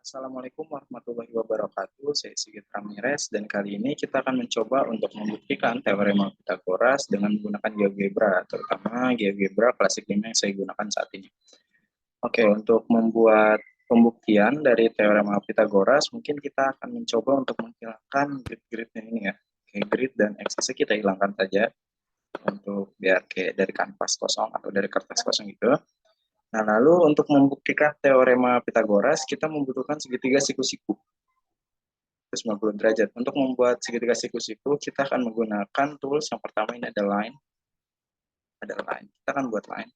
Assalamualaikum warahmatullahi wabarakatuh. Saya Sigit Ramirez dan kali ini kita akan mencoba untuk membuktikan teorema Pitagoras dengan menggunakan GeoGebra, terutama GeoGebra klasik 5 yang saya gunakan saat ini. Oke, untuk membuat pembuktian dari teorema Pitagoras, mungkin kita akan mencoba untuk menghilangkan grid-gridnya ini ya. Oke, grid dan eksisnya kita hilangkan saja untuk biar kayak dari kanvas kosong atau dari kertas kosong gitu. Nah, lalu untuk membuktikan teorema Pitagoras, kita membutuhkan segitiga siku-siku 90 derajat. Untuk membuat segitiga siku-siku, kita akan menggunakan tools. Yang pertama ini ada line. Kita akan buat line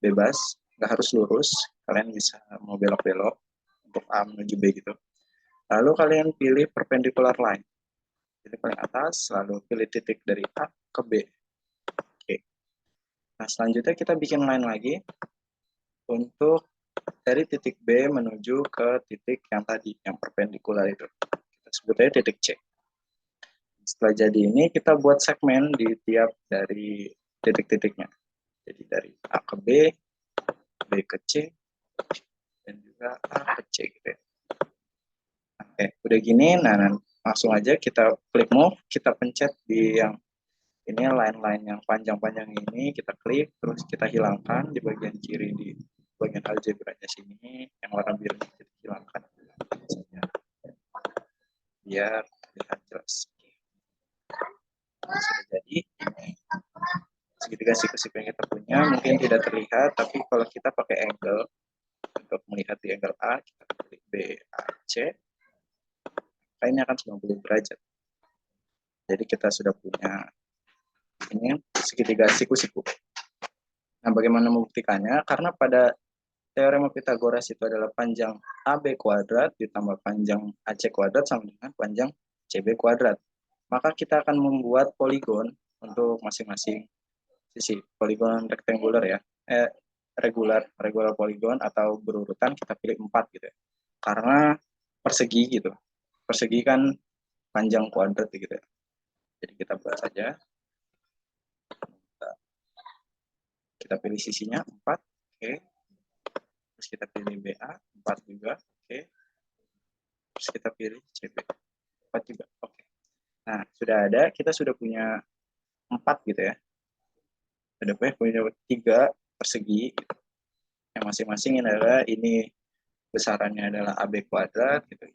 bebas, nggak harus lurus. Kalian bisa mau belok-belok untuk A menuju B gitu. Lalu kalian pilih perpendicular line. Jadi paling atas, lalu pilih titik dari A ke B. Oke. Nah, selanjutnya kita bikin line lagi untuk dari titik B menuju ke titik yang tadi, yang perpendikular itu. Kita sebut aja titik C. Setelah jadi ini, kita buat segmen di tiap dari titik-titiknya. Jadi dari A ke B ke C, dan juga A ke C gitu ya. Oke, udah gini, nah langsung aja kita klik move, kita pencet di yang ini line-line yang panjang-panjang ini, kita klik, terus kita hilangkan di bagian kiri di bagian algebranya sini, yang warna biru kita hilangkan biar terlihat jelas. Nah, sudah jadi segitiga siku-siku yang kita punya mungkin tidak terlihat, tapi kalau kita pakai angle untuk melihat di angle A, kita klik B, A, C, ini akan 90 derajat. Jadi kita sudah punya ini segitiga siku-siku. Nah, bagaimana membuktikannya? Karena pada teorema Pitagoras itu adalah panjang AB kuadrat ditambah panjang AC kuadrat sama dengan panjang CB kuadrat. Maka kita akan membuat poligon untuk masing-masing sisi. Poligon rektangular ya. Regular poligon atau berurutan kita pilih 4 gitu ya. Karena persegi gitu. Persegi kan panjang kuadrat gitu ya. Jadi kita buat saja. Kita pilih sisinya 4. Oke. Terus kita pilih BA 4 juga. Oke. Terus kita pilih CB 4 juga. Oke. Nah, sudah ada, kita sudah punya 4 gitu ya. Sudah punya 3 persegi gitu. Yang masing-masing adalah ini besarannya adalah AB kuadrat gitu.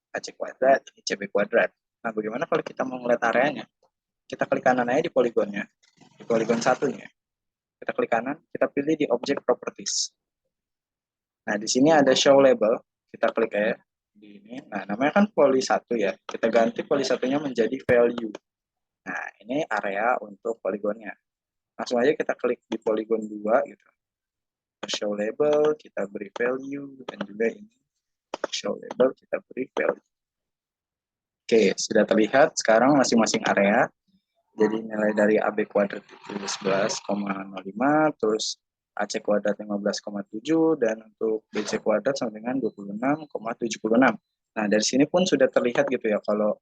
AC kuadrat, ini CB kuadrat. Nah, bagaimana kalau kita mau ngeliat areanya? Kita klik kanan aja di poligonnya. Di poligon satunya. Kita klik kanan, kita pilih di object properties. Nah, di sini ada show label. Kita klik aja di ini. Nah, namanya kan poli 1 ya. Kita ganti poli 1-nya menjadi value. Nah, ini area untuk poligonnya. Langsung aja kita klik di poligon 2 gitu. Show label, kita beri value, dan juga ini show label, kita beri value. Oke, sudah terlihat sekarang masing-masing area. Jadi nilai dari AB kuadrat itu 11,05, terus AC kuadrat 15,7, dan untuk BC kuadrat sama dengan 26,76. Nah, dari sini pun sudah terlihat gitu ya, kalau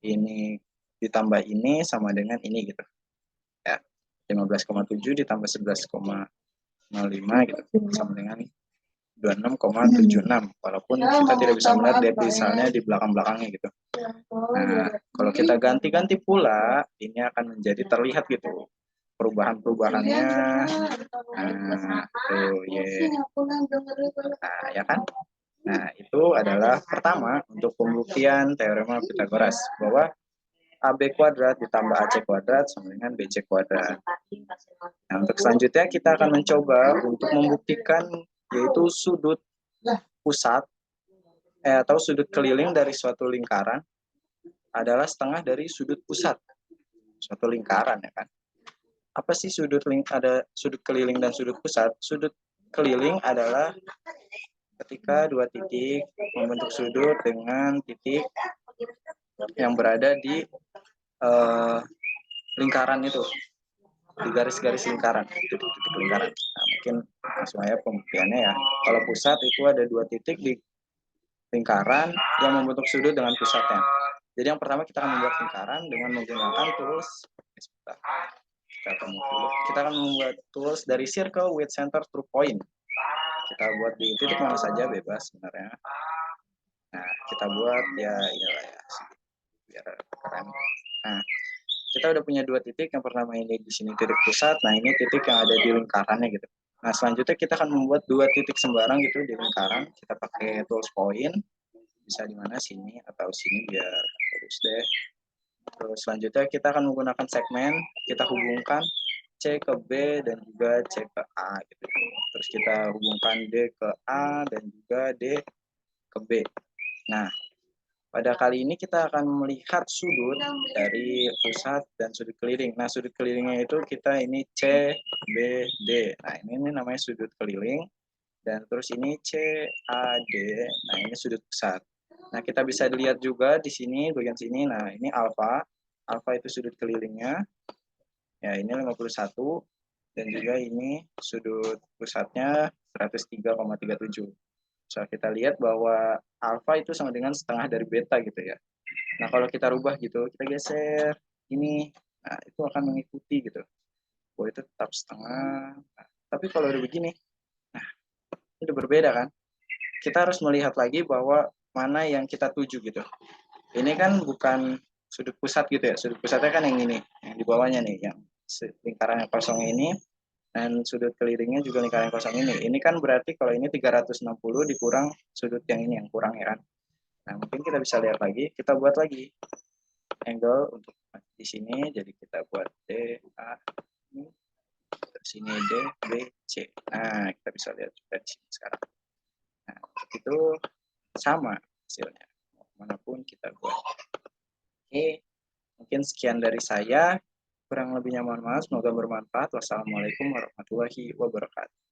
ini ditambah ini sama dengan ini gitu. Ya, 15,7 ditambah 11,05 gitu, sama dengan 26,76. Walaupun kita tidak bisa melihat dari tulisannya di belakang-belakangnya gitu. Nah, kalau kita ganti-ganti pula, ini akan menjadi terlihat gitu perubahan-perubahannya. Nah, tuh, nah, ya kan? Nah, itu adalah pertama untuk pembuktian teorema Pitagoras bahwa AB kuadrat ditambah AC kuadrat sama dengan BC kuadrat. Nah, untuk selanjutnya kita akan mencoba untuk membuktikan yaitu sudut pusat atau sudut keliling dari suatu lingkaran adalah setengah dari sudut pusat suatu lingkaran ya kan. Apa sih ada sudut keliling dan sudut pusat? Sudut keliling adalah ketika dua titik membentuk sudut dengan titik yang berada di lingkaran itu, di garis-garis lingkaran, titik-titik lingkaran. Nah, mungkin langsung aja pembuktiannya ya. Kalau pusat itu ada 2 titik di lingkaran yang membentuk sudut dengan pusatnya. Jadi yang pertama kita akan membuat lingkaran dengan menggunakan tools. Kita akan membuat tools dari circle with center through point. Kita buat di titik mana saja bebas sebenarnya. kita buat ya inilah ya, biar keren. Nah, kita udah punya dua titik. Yang pertama ini di sini titik pusat. Nah, ini titik yang ada di lingkarannya gitu. Nah, selanjutnya kita akan membuat dua titik sembarang gitu di lingkaran. Kita pakai tools point, bisa di mana sini atau sini biar lurus deh. Terus selanjutnya kita akan menggunakan segmen, kita hubungkan C ke B dan juga C ke A gitu. Terus kita hubungkan D ke A dan juga D ke B. Nah, pada kali ini kita akan melihat sudut dari pusat dan sudut keliling. Nah, sudut kelilingnya itu kita ini C, B, D. Nah, ini namanya sudut keliling. Dan terus ini C, A, D. Nah, ini sudut pusat. Nah, kita bisa dilihat juga di sini, bagian sini. Nah, ini alfa. Alfa itu sudut kelilingnya. Ya, ini 51. Dan juga ini sudut pusatnya 103,37. So, kita lihat bahwa alfa itu sama dengan setengah dari beta gitu ya. Nah, kalau kita rubah gitu, kita geser ini, nah itu akan mengikuti gitu. Bahwa itu tetap setengah. Nah, tapi kalau udah begini, nah itu berbeda kan. Kita harus melihat lagi bahwa mana yang kita tuju gitu. Ini kan bukan sudut pusat gitu ya. Sudut pusatnya kan yang ini, yang di bawahnya nih, yang lingkaran yang kosong ini. Dan sudut kelilingnya juga lingkaran kosong ini. Ini kan berarti kalau ini 360 dikurang sudut yang ini yang kurang ya kan. Nah, mungkin kita bisa lihat lagi, kita buat lagi angle untuk di sini, jadi kita buat D, A, ini, sini D, B, C. Nah, kita bisa lihat juga di sini sekarang. Nah, itu sama hasilnya, manapun kita buat. Oke, mungkin sekian dari saya. Kurang lebihnya mohon maaf, semoga bermanfaat. Wassalamualaikum warahmatullahi wabarakatuh.